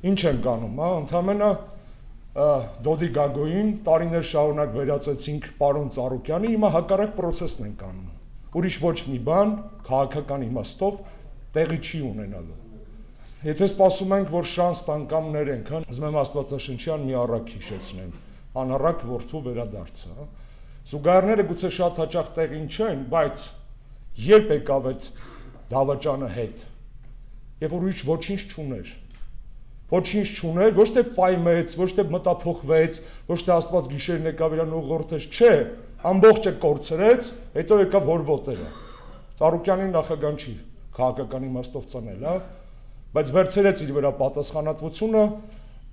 Ինչ ենք անում, ընդամենը Դոդի Գագոյին տարիներ շարունակ վերացեցինք պարոն Ծառուկյանի, հիմա հակառակ process-ն ենք անում։ Ուրիշ ոչ մի բան քաղաքական իմաստով տեղի չի ունենալու։ Եթե սպասում ենք, որ շանս տան կամ ներենք, ուզում եմ Աստվածաշնչյան մի առակ հիշեցնեմ, անառակ որդու վերադարձը։ Զուգահեռները գուցե շատ հաճախ տեղին չեն, բայց երբ եկավ այդ դավաճանը հետ, եւ որ ուրիշ ոչինչ չուներ։ Ոչինչ չուներ, ոչ թե ֆայմեց, ոչ թե մտափոխվեց, ոչ թե Աստված գիշերն եկավ իրան ուղղորդեց, չէ, ամբողջը կորցրեց, հետո եկավ հորվոտերը։ Ծառուկյանին նախագահ չի քաղաքական իմաստով ծնել, բայց վերցրեց իր վրա պատասխանատվությունը,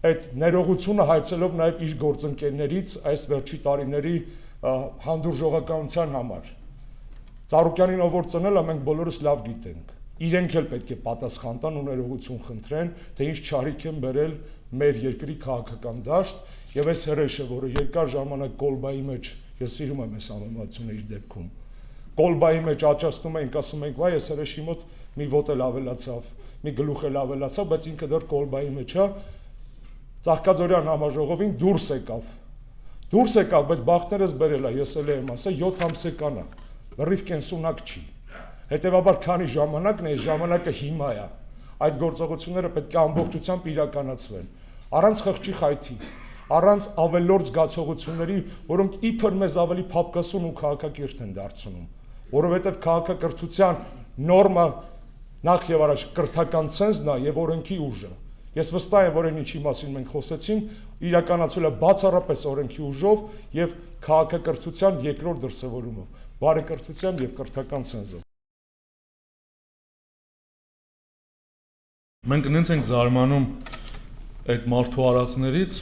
այդ ներողությունը հայցելով նաև իր գործընկերներից այս վերջի տարիների հանդուրժողականության համար։ Ծառուկյանին ով որ ծնել է, մենք բոլորս լավ գիտենք։ Իրենք էլ պետք է պատասխան տան ու ներողություն խնդրեն, թե ինչ չարիք են բերել մեր երկրի քաղաքական դաշտ, եւ այս հրեշը, որը երկար ժամանակ կոլբայի մեջ, ես սիրում եմ այս ամենությունը իր դեպքում, կոլբայի մեջ աճացնում ենք, ասում ենք, վայ, այս հրեշի մոտ մի ոտ էլ ավելացավ, մի գլուխ էլ ավելացավ, բայց ինքը դեռ կոլբայի մեջ է, Ծաղկաձորյան համաժողովին դուրս եկավ, բայց բախտերս բերել է, ես էլ եմ ասա, 7 ամսական է, լրիվ կենսունակ չի։ Հետևաբար քանի ժամանակն է, այս ժամանակը հիմա է։ Այդ գործողությունները պետք է ամբողջությամբ իրականացվեն, առանց խղճի խայթի, առանց ավելորդ զգացողությունների, որոնք իբր մեզ ավելի փափկասուն ու քաղաքակիրթ են դարձնում, որովհետև քաղաքակրթության նորմը նախ եւ առաջ կրթական ցենզն է եւ օրենքի ուժը։ Ես վստահ եմ, որ այն ինչի մասին մենք խոսեցինք, իրականացվել է բացառապես օրենքի ուժով եւ քաղաքակրթության երկրորդ դրսևորումով, բարեկրթության եւ կրթական ցենզով։ Մենք նենց ենք զարմանում այդ մարդու արածներից,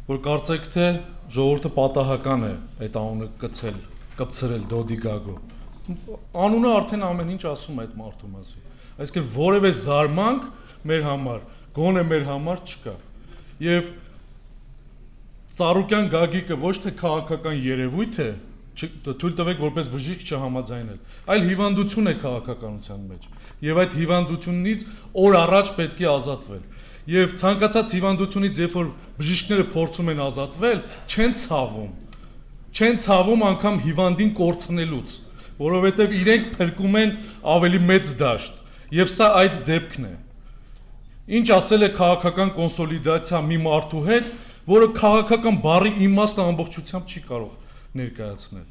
որ կարծեք թե ժողովուրդը պատահական է այդ անունը կպցրել Դոդի Գագո։ Անունը արդեն ամեն ինչ ասում է այդ մարդու մասին։ Այսինքն որևէ զարմանք մեր համար, գոնե մեր համար չկա։ Եվ Ծառուկյան Գագիկը ոչ թե քաղաքական երևույթ է, թույլ տվեք որպես բժիշկ չհամաձայնել, այլ հիվանդություն է քաղաքականության մեջ, եւ այդ հիվանդությունից օր առաջ պետք է ազատվել։ Եվ ցանկացած հիվանդությունից, երբ որ բժիշկները փորձում են ազատվել, չեն ցավում անգամ հիվանդին կորցնելուց, որովհետեւ իրենք փրկում են ավելի մեծ դաշտ, եւ սա այդ դեպքն է։ Ինչ ասել է քաղաքական կոնսոլիդացիա մի մարդու հետ, որը քաղաքական բառի իմաստը ամբողջությամբ չի կարող ներկայացնել։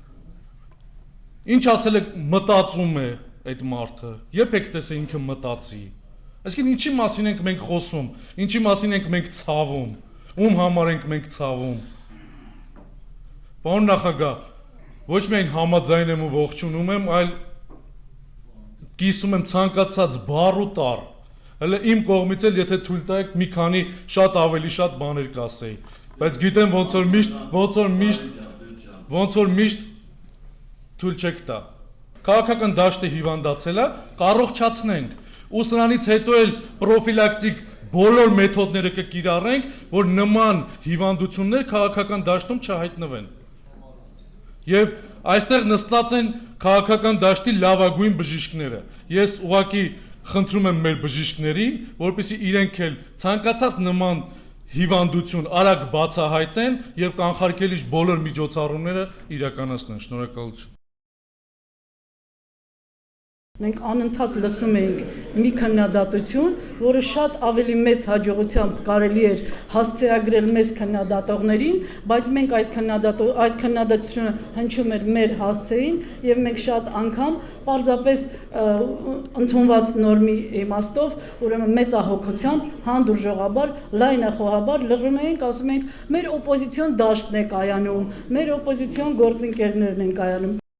Ինչ ասել է մտածում է այդ մարդը, երբ եք տեսել ինքը մտածի։ Այսինքն ինչի մասին ենք մենք խոսում, ինչի մասին ենք մենք ցավում, ում համար ենք մենք ցավում։ Պարոն նախագահ, ոչ միայն համաձայն եմ ու ողջունում եմ, այլ կիսում եմ ցանկացած բառ ու տառ։ Հələ իմ կողմից էլ եթե թույլ տայեք մի քանի շատ ավելի շատ բաներ կասեի, բայց գիտեմ ոնց որ միշտ թույլ չեք տա։ Քաղաքական դաշտը հիվանդացել է, կառողջացնենք, ու սրանից հետո էլ պրոֆիլակտիկ բոլոր մեթոդները կկիրառենք, որ նման հիվանդություններ քաղաքական դաշտում չհայտնվեն։ Եվ այստեղ նստած են քաղաքական դաշտի լավագույն բժիշկները։ Ես ուղղակի խնդրում եմ մեր բժիշկներին, որպեսզի իրենք էլ ցանկացած նման հիվանդություն արագ բացահայտեն եւ կանխարգելիչ բոլոր միջոցառումները իրականացնեն։ Շնորհակալություն։ Մենք անընդհատ լսում էինք մի քննադատություն, որը շատ ավելի մեծ հաջողությամբ կարելի էր հասցեագրել մեզ քննադատողներին, բայց մենք այդ քննադատությունը հնչում էր մեր հասցեին եւ մենք շատ անգամ պարզապես ընդունված նորմի իմաստով, ուրեմն մեծահոգությամբ, հանդուրժողաբար, լայնախոհաբար լռում էինք, ասում էինք մեր օպոզիցիոն դաշտն է կայանում, մեր օպոզիցիոն գործընկերներն են կայանում։